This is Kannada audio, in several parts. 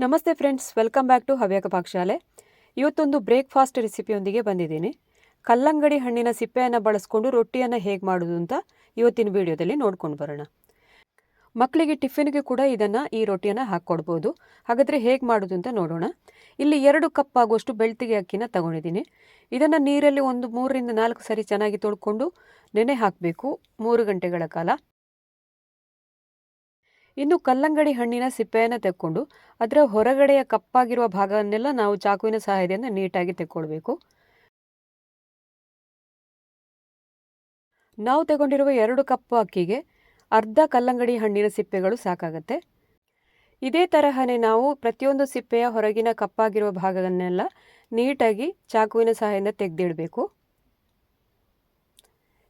ನಮಸ್ತೆ friends, welcome back to Havyaka ಪಾಕಶಾಲೆ. ಇವತ್ತೊಂದು ಬ್ರೇಕ್ಫಾಸ್ಟ್ ರೆಸಿಪಿಯೊಂದಿಗೆ ಬಂದಿದ್ದೀನಿ. ಕಲ್ಲಂಗಡಿ ಹಣ್ಣಿನ ಸಿಪ್ಪೆಯನ್ನು ಬಳಸ್ಕೊಂಡು ರೊಟ್ಟಿಯನ್ನು ಹೇಗೆ ಮಾಡೋದು ಅಂತ ಇವತ್ತಿನ ವಿಡಿಯೋದಲ್ಲಿ ನೋಡ್ಕೊಂಡು ಬರೋಣ. ಮಕ್ಕಳಿಗೆ ಟಿಫಿನ್ಗೆ ಕೂಡ ಈ ರೊಟ್ಟಿಯನ್ನು ಹಾಕ್ಕೊಡ್ಬೋದು. ಹಾಗಾದರೆ ಹೇಗೆ ಮಾಡೋದು ಅಂತ ನೋಡೋಣ. ಇಲ್ಲಿ 2 ಕಪ್ ಆಗುವಷ್ಟು ಬೆಳ್ತಿಗೆ ಅಕ್ಕಿನ ತಗೊಂಡಿದ್ದೀನಿ. ಇದನ್ನು ನೀರಲ್ಲಿ ಒಂದು 3 ರಿಂದ 4 ಸರಿ ಚೆನ್ನಾಗಿ ತೊಳ್ಕೊಂಡು ನೆನೆ ಹಾಕಬೇಕು 3 ಗಂಟೆಗಳ ಕಾಲ. ಇನ್ನು ಕಲ್ಲಂಗಡಿ ಹಣ್ಣಿನ ಸಿಪ್ಪೆಯನ್ನು ತೆಕ್ಕೊಂಡು ಅದರ ಹೊರಗಡೆಯ ಕಪ್ಪಾಗಿರುವ ಭಾಗವನ್ನೆಲ್ಲ ನಾವು ಚಾಕುವಿನ ಸಹಾಯದಿಂದ ನೀಟಾಗಿ ತೆಕ್ಕೊಳ್ಬೇಕು. ನಾವು ತಗೊಂಡಿರುವ 2 ಕಪ್ ಅಕ್ಕಿಗೆ ಅರ್ಧ ಕಲ್ಲಂಗಡಿ ಹಣ್ಣಿನ ಸಿಪ್ಪೆಗಳು ಸಾಕಾಗತ್ತೆ. ಇದೇ ತರಹನೇ ನಾವು ಪ್ರತಿಯೊಂದು ಸಿಪ್ಪೆಯ ಹೊರಗಿನ ಕಪ್ಪಾಗಿರುವ ಭಾಗವನ್ನೆಲ್ಲ ನೀಟಾಗಿ ಚಾಕುವಿನ ಸಹಾಯದಿಂದ ತೆಗೆದಿಡಬೇಕು.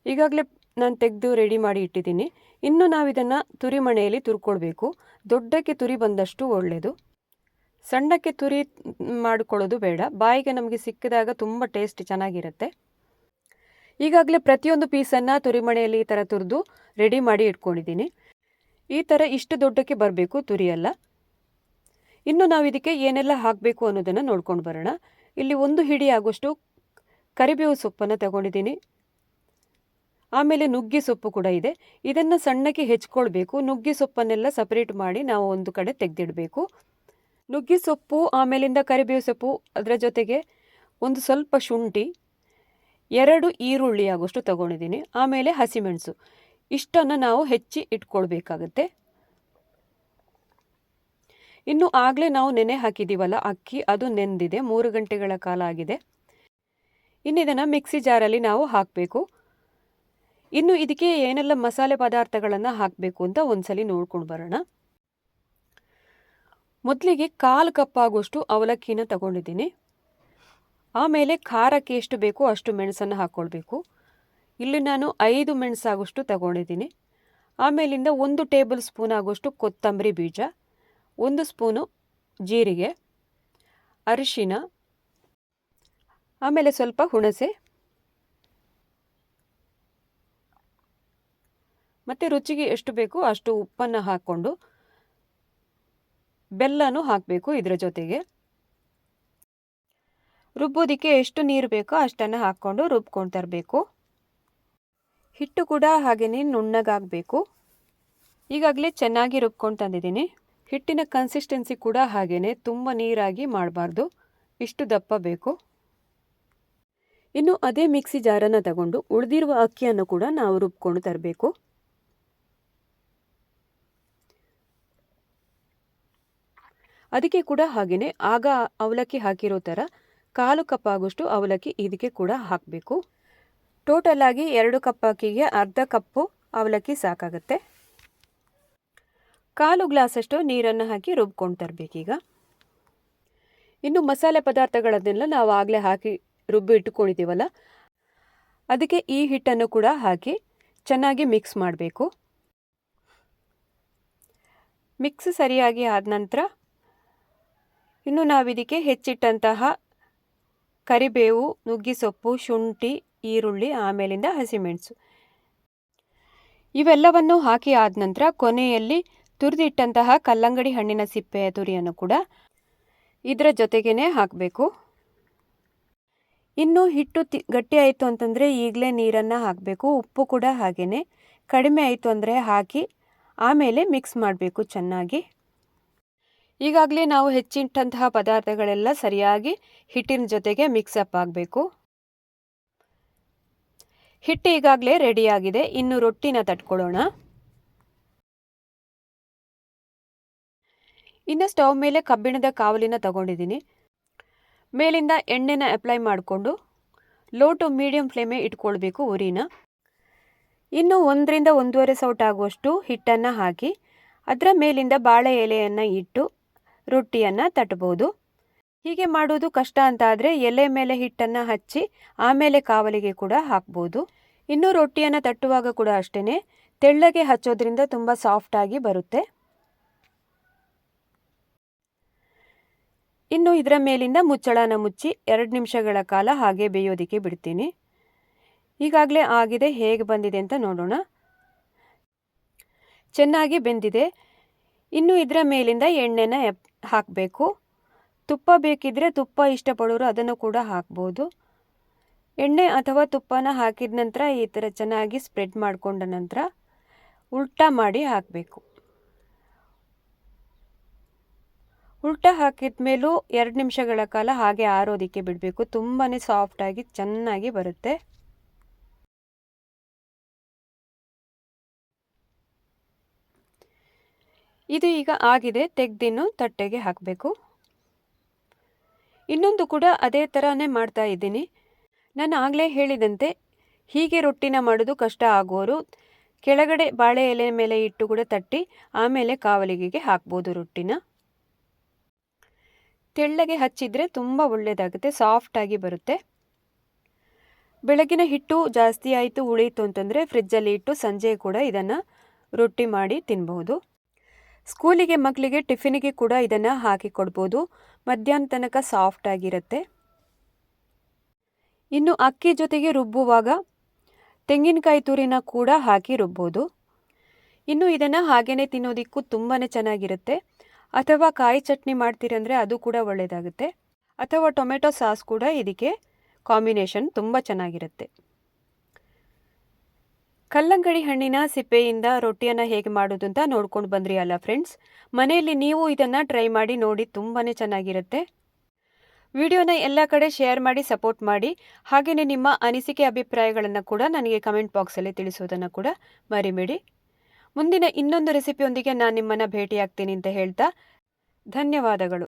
ಈಗಾಗಲೇ ನಾನು ತೆಗೆದು ರೆಡಿ ಮಾಡಿ ಇಟ್ಟಿದ್ದೀನಿ. ಇನ್ನು ನಾವಿದನ್ನು ತುರಿಮಣೆಯಲ್ಲಿ ತುರ್ಕೊಳ್ಬೇಕು. ದೊಡ್ಡಕ್ಕೆ ತುರಿ ಬಂದಷ್ಟು ಒಳ್ಳೆಯದು. ಸಣ್ಣಕ್ಕೆ ತುರಿ ಮಾಡಿಕೊಳ್ಳೋದು ಬೇಡ. ಬಾಯಿಗೆ ನಮಗೆ ಸಿಕ್ಕಿದಾಗ ತುಂಬ ಟೇಸ್ಟ್ ಚೆನ್ನಾಗಿರುತ್ತೆ. ಈಗಾಗಲೇ ಪ್ರತಿಯೊಂದು ಪೀಸನ್ನು ತುರಿಮಣೆಯಲ್ಲಿ ಈ ಥರ ತುರಿದು ರೆಡಿ ಮಾಡಿ ಇಟ್ಕೊಂಡಿದ್ದೀನಿ. ಈ ಥರ ಇಷ್ಟು ದೊಡ್ಡಕ್ಕೆ ಬರಬೇಕು ತುರಿಯೆಲ್ಲ. ಇನ್ನು ನಾವು ಇದಕ್ಕೆ ಏನೆಲ್ಲ ಹಾಕಬೇಕು ಅನ್ನೋದನ್ನು ನೋಡ್ಕೊಂಡು ಬರೋಣ. ಇಲ್ಲಿ 1 ಹಿಡಿ ಆಗುವಷ್ಟು ಕರಿಬೇವು ಸೊಪ್ಪನ್ನು ತಗೊಂಡಿದ್ದೀನಿ. ಆಮೇಲೆ ನುಗ್ಗೆ ಸೊಪ್ಪು ಕೂಡ ಇದೆ. ಇದನ್ನು ಸಣ್ಣಕ್ಕೆ ಹೆಚ್ಕೊಳ್ಬೇಕು. ನುಗ್ಗೆ ಸೊಪ್ಪನ್ನೆಲ್ಲ ಸಪರೇಟ್ ಮಾಡಿ ನಾವು ಒಂದು ಕಡೆ ತೆಗೆದಿಡಬೇಕು. ನುಗ್ಗೆ ಸೊಪ್ಪು ಆಮೇಲಿಂದ ಕರಿಬೇವು ಸೊಪ್ಪು, ಅದರ ಜೊತೆಗೆ ಒಂದು ಸ್ವಲ್ಪ ಶುಂಠಿ, 2 ಈರುಳ್ಳಿ ಆಗುವಷ್ಟು ತಗೊಂಡಿದ್ದೀನಿ. ಆಮೇಲೆ ಹಸಿಮೆಣಸು, ಇಷ್ಟನ್ನು ನಾವು ಹೆಚ್ಚಿ ಇಟ್ಕೊಳ್ಬೇಕಾಗತ್ತೆ. ಇನ್ನು ಆಗಲೇ ನಾವು ನೆನೆ ಹಾಕಿದ್ದೀವಲ್ಲ ಅಕ್ಕಿ, ಅದು ನೆಂದಿದೆ. 3 ಗಂಟೆಗಳ ಕಾಲ ಆಗಿದೆ. ಇನ್ನು ಇದನ್ನು ಮಿಕ್ಸಿ ಜಾರಲ್ಲಿ ನಾವು ಹಾಕಬೇಕು. ಇನ್ನು ಇದಕ್ಕೆ ಏನೆಲ್ಲ ಮಸಾಲೆ ಪದಾರ್ಥಗಳನ್ನು ಹಾಕಬೇಕು ಅಂತ ಒಂದ್ಸಲಿ ನೋಡ್ಕೊಂಡು ಬರೋಣ. ಮೊದಲಿಗೆ 1/4 ಕಪ್ ಆಗುವಷ್ಟು ಅವಲಕ್ಕಿನ ತಗೊಂಡಿದ್ದೀನಿ. ಆಮೇಲೆ ಖಾರಕ್ಕೆ ಎಷ್ಟು ಬೇಕೋ ಅಷ್ಟು ಮೆಣಸನ್ನು ಹಾಕ್ಕೊಳ್ಬೇಕು. ಇಲ್ಲಿ ನಾನು 5 ಮೆಣಸಾಗುವಷ್ಟು ತಗೊಂಡಿದ್ದೀನಿ. ಆಮೇಲಿಂದ 1 ಟೇಬಲ್ ಸ್ಪೂನ್ ಆಗುವಷ್ಟು ಕೊತ್ತಂಬರಿ ಬೀಜ, 1 ಸ್ಪೂನು ಜೀರಿಗೆ, ಅರಿಶಿನ, ಆಮೇಲೆ ಸ್ವಲ್ಪ ಹುಣಸೆ, ಮತ್ತು ರುಚಿಗೆ ಎಷ್ಟು ಬೇಕೋ ಅಷ್ಟು ಉಪ್ಪನ್ನು ಹಾಕ್ಕೊಂಡು ಬೆಲ್ಲನೂ ಹಾಕಬೇಕು. ಇದರ ಜೊತೆಗೆ ರುಬ್ಬೋದಕ್ಕೆ ಎಷ್ಟು ನೀರು ಬೇಕೋ ಅಷ್ಟನ್ನು ಹಾಕ್ಕೊಂಡು ರುಬ್ಕೊಂಡು ತರಬೇಕು. ಹಿಟ್ಟು ಕೂಡ ಹಾಗೆಯೇ ನುಣ್ಣಗಾಗಬೇಕು. ಈಗಾಗಲೇ ಚೆನ್ನಾಗಿ ರುಬ್ಕೊಂಡು ತಂದಿದ್ದೀನಿ. ಹಿಟ್ಟಿನ ಕನ್ಸಿಸ್ಟೆನ್ಸಿ ಕೂಡ ಹಾಗೆಯೇ ತುಂಬ ನೀರಾಗಿ ಮಾಡಬಾರ್ದು, ಇಷ್ಟು ದಪ್ಪ ಬೇಕು. ಇನ್ನು ಅದೇ ಮಿಕ್ಸಿ ಜಾರನ್ನು ತಗೊಂಡು ಉಳಿದಿರುವ ಅಕ್ಕಿಯನ್ನು ಕೂಡ ನಾವು ರುಬ್ಕೊಂಡು ತರಬೇಕು. ಅದಕ್ಕೆ ಕೂಡ ಹಾಗೆಯೇ ಆಗ ಅವಲಕ್ಕಿ ಹಾಕಿರೋ ಥರ 1/4 ಕಪ್ ಆಗುವಷ್ಟು ಅವಲಕ್ಕಿ ಇದಕ್ಕೆ ಕೂಡ ಹಾಕಬೇಕು. ಟೋಟಲ್ ಆಗಿ 2 ಕಪ್ ಅಕ್ಕಿಗೆ ಅರ್ಧ ಕಪ್ಪು ಅವಲಕ್ಕಿ ಸಾಕಾಗುತ್ತೆ. 1/4 ಗ್ಲಾಸಷ್ಟು ನೀರನ್ನು ಹಾಕಿ ರುಬ್ಕೊಂಡು ತರಬೇಕೀಗ. ಇನ್ನು ಮಸಾಲೆ ಪದಾರ್ಥಗಳನ್ನೆಲ್ಲ ನಾವು ಆಗಲೇ ಹಾಕಿ ರುಬ್ಬಿ ಇಟ್ಟುಕೊಂಡಿದ್ದೀವಲ್ಲ, ಅದಕ್ಕೆ ಈ ಹಿಟ್ಟನ್ನು ಕೂಡ ಹಾಕಿ ಚೆನ್ನಾಗಿ ಮಿಕ್ಸ್ ಮಾಡಬೇಕು. ಮಿಕ್ಸ್ ಸರಿಯಾಗಿ ಆದ ನಂತರ ಇನ್ನು ನಾವಿದಕ್ಕೆ ಹೆಚ್ಚಿಟ್ಟಂತಹ ಕರಿಬೇವು, ನುಗ್ಗೆ ಸೊಪ್ಪು, ಶುಂಠಿ, ಈರುಳ್ಳಿ, ಆಮೇಲಿಂದ ಹಸಿಮೆಣಸು ಇವೆಲ್ಲವನ್ನು ಹಾಕಿ ಆದ ನಂತರ ಕೊನೆಯಲ್ಲಿ ತುರಿದಿಟ್ಟಂತಹ ಕಲ್ಲಂಗಡಿ ಹಣ್ಣಿನ ಸಿಪ್ಪೆಯ ತುರಿಯನ್ನು ಕೂಡ ಇದರ ಜೊತೆಗೇ ಹಾಕಬೇಕು. ಇನ್ನು ಹಿಟ್ಟು ಗಟ್ಟಿ ಆಯಿತು ಅಂತಂದರೆ ಈಗಲೇ ನೀರನ್ನು ಹಾಕಬೇಕು. ಉಪ್ಪು ಕೂಡ ಹಾಗೆಯೇ ಕಡಿಮೆ ಆಯಿತು ಅಂದರೆ ಹಾಕಿ ಆಮೇಲೆ ಮಿಕ್ಸ್ ಮಾಡಬೇಕು ಚೆನ್ನಾಗಿ. ಈಗಾಗಲೇ ನಾವು ಹೆಚ್ಚಿಟ್ಟಂತಹ ಪದಾರ್ಥಗಳೆಲ್ಲ ಸರಿಯಾಗಿ ಹಿಟ್ಟಿನ ಜೊತೆಗೆ ಮಿಕ್ಸಪ್ ಆಗಬೇಕು. ಹಿಟ್ಟು ಈಗಾಗಲೇ ರೆಡಿಯಾಗಿದೆ. ಇನ್ನು ರೊಟ್ಟಿನ ತಟ್ಕೊಳ್ಳೋಣ. ಇನ್ನು ಸ್ಟವ್ ಮೇಲೆ ಕಬ್ಬಿಣದ ಕಾವಲಿನ ತಗೊಂಡಿದ್ದೀನಿ. ಮೇಲಿಂದ ಎಣ್ಣೆನ ಅಪ್ಲೈ ಮಾಡಿಕೊಂಡು ಲೋ ಟು ಮೀಡಿಯಂ ಫ್ಲೇಮೇ ಇಟ್ಕೊಳ್ಬೇಕು ಉರಿನ. ಇನ್ನು 1 ರಿಂದ 1.5 ಸೌಟ್ ಆಗುವಷ್ಟು ಹಿಟ್ಟನ್ನು ಹಾಕಿ ಅದರ ಮೇಲಿಂದ ಬಾಳೆ ಎಲೆಯನ್ನು ಇಟ್ಟು ರೊಟ್ಟಿಯನ್ನು ತಟ್ಟಬಹುದು. ಹೀಗೆ ಮಾಡೋದು ಕಷ್ಟ ಅಂತ ಆದರೆ ಎಲೆ ಮೇಲೆ ಹಿಟ್ಟನ್ನು ಹಚ್ಚಿ ಆಮೇಲೆ ಕಾವಲಿಗೆ ಕೂಡ ಹಾಕ್ಬೋದು. ಇನ್ನು ರೊಟ್ಟಿಯನ್ನು ತಟ್ಟುವಾಗ ಕೂಡ ಅಷ್ಟೇ ತೆಳ್ಳಗೆ ಹಚ್ಚೋದ್ರಿಂದ ತುಂಬ ಸಾಫ್ಟಾಗಿ ಬರುತ್ತೆ. ಇನ್ನು ಇದರ ಮೇಲಿಂದ ಮುಚ್ಚಳನ ಮುಚ್ಚಿ 2 ನಿಮಿಷಗಳ ಕಾಲ ಹಾಗೆ ಬೇಯೋದಕ್ಕೆ ಬಿಡ್ತೀನಿ. ಈಗಾಗಲೇ ಆಗಿದೆ. ಹೇಗೆ ಬಂದಿದೆ ಅಂತ ನೋಡೋಣ. ಚೆನ್ನಾಗಿ ಬೆಂದಿದೆ. ಇನ್ನು ಇದರ ಮೇಲಿಂದ ಎಣ್ಣೆನ ಹಾಕಬೇಕು. ತುಪ್ಪ ಬೇಕಿದ್ದರೆ ತುಪ್ಪ ಇಷ್ಟಪಡೋರು ಅದನ್ನು ಕೂಡ ಹಾಕ್ಬೋದು. ಎಣ್ಣೆ ಅಥವಾ ತುಪ್ಪನ ಹಾಕಿದ ನಂತರ ಈ ಥರ ಚೆನ್ನಾಗಿ ಸ್ಪ್ರೆಡ್ ಮಾಡಿಕೊಂಡ ನಂತರ ಉಲ್ಟಾ ಮಾಡಿ ಹಾಕಬೇಕು. ಉಲ್ಟಾ ಹಾಕಿದ ಮೇಲೂ 2 ನಿಮಿಷಗಳ ಕಾಲ ಹಾಗೆ ಆರೋದಕ್ಕೆ ಬಿಡಬೇಕು. ತುಂಬಾ ಸಾಫ್ಟಾಗಿ ಚೆನ್ನಾಗಿ ಬರುತ್ತೆ. ಇದು ಈಗ ಆಗಿದೆ. ತೆಗೆದಿನ್ನು ತಟ್ಟೆಗೆ ಹಾಕಬೇಕು. ಇನ್ನೊಂದು ಕೂಡ ಅದೇ ಥರನೇ ಮಾಡ್ತಾ ಇದ್ದೀನಿ. ನಾನು ಆಗಲೇ ಹೇಳಿದಂತೆ ಹೀಗೆ ರೊಟ್ಟಿನ ಮಾಡೋದು ಕಷ್ಟ ಆಗೋರು ಕೆಳಗಡೆ ಬಾಳೆ ಎಲೆ ಮೇಲೆ ಇಟ್ಟು ಕೂಡ ತಟ್ಟಿ ಆಮೇಲೆ ಕಾವಲಿಗೆಗೆ ಹಾಕ್ಬೋದು ರೊಟ್ಟಿನ. ತೆಳ್ಳಗೆ ಹಚ್ಚಿದರೆ ತುಂಬ ಒಳ್ಳೆಯದಾಗುತ್ತೆ, ಸಾಫ್ಟಾಗಿ ಬರುತ್ತೆ. ಬೆಳಗಿನ ಹಿಟ್ಟು ಜಾಸ್ತಿ ಆಯಿತು ಉಳಿಯಿತು ಅಂತಂದರೆ ಫ್ರಿಜ್ಜಲ್ಲಿ ಇಟ್ಟು ಸಂಜೆ ಕೂಡ ಇದನ್ನು ರೊಟ್ಟಿ ಮಾಡಿ ತಿನ್ಬಹುದು. ಸ್ಕೂಲಿಗೆ ಮಕ್ಕಳಿಗೆ ಟಿಫಿನಿಗೆ ಕೂಡ ಇದನ್ನು ಹಾಕಿ ಕೊಡ್ಬೋದು. ಮಧ್ಯಾಹ್ನ ತನಕ ಸಾಫ್ಟಾಗಿರುತ್ತೆ. ಇನ್ನು ಅಕ್ಕಿ ಜೊತೆಗೆ ರುಬ್ಬುವಾಗ ತೆಂಗಿನಕಾಯಿ ತುರಿನ ಕೂಡ ಹಾಕಿ ರುಬ್ಬೋದು. ಇನ್ನು ಇದನ್ನು ಹಾಗೇ ತಿನ್ನೋದಕ್ಕೂ ತುಂಬಾ ಚೆನ್ನಾಗಿರುತ್ತೆ. ಅಥವಾ ಕಾಯಿ ಚಟ್ನಿ ಮಾಡ್ತೀರಂದರೆ ಅದು ಕೂಡ ಒಳ್ಳೆಯದಾಗುತ್ತೆ. ಅಥವಾ ಟೊಮೆಟೊ ಸಾಸ್ ಕೂಡ ಇದಕ್ಕೆ ಕಾಂಬಿನೇಷನ್ ತುಂಬ ಚೆನ್ನಾಗಿರುತ್ತೆ. ಕಲ್ಲಂಗಡಿ ಹಣ್ಣಿನ ಸಿಪ್ಪೆಯಿಂದ ರೊಟ್ಟಿಯನ್ನು ಹೇಗೆ ಮಾಡೋದು ಅಂತ ನೋಡ್ಕೊಂಡು ಬಂದ್ರಿ ಅಲ್ಲ ಫ್ರೆಂಡ್ಸ್. ಮನೆಯಲ್ಲಿ ನೀವು ಇದನ್ನು ಟ್ರೈ ಮಾಡಿ ನೋಡಿ, ತುಂಬಾ ಚೆನ್ನಾಗಿರುತ್ತೆ. ವಿಡಿಯೋನ ಎಲ್ಲ ಕಡೆ ಶೇರ್ ಮಾಡಿ ಸಪೋರ್ಟ್ ಮಾಡಿ. ಹಾಗೆಯೇ ನಿಮ್ಮ ಅನಿಸಿಕೆ ಅಭಿಪ್ರಾಯಗಳನ್ನು ಕೂಡ ನನಗೆ ಕಮೆಂಟ್ ಬಾಕ್ಸಲ್ಲಿ ತಿಳಿಸೋದನ್ನು ಕೂಡ ಮರಿಬೇಡಿ. ಮುಂದಿನ ಇನ್ನೊಂದು ರೆಸಿಪಿಯೊಂದಿಗೆ ನಾನು ನಿಮ್ಮನ್ನು ಭೇಟಿಯಾಗ್ತೀನಿ ಅಂತ ಹೇಳ್ತಾ ಧನ್ಯವಾದಗಳು.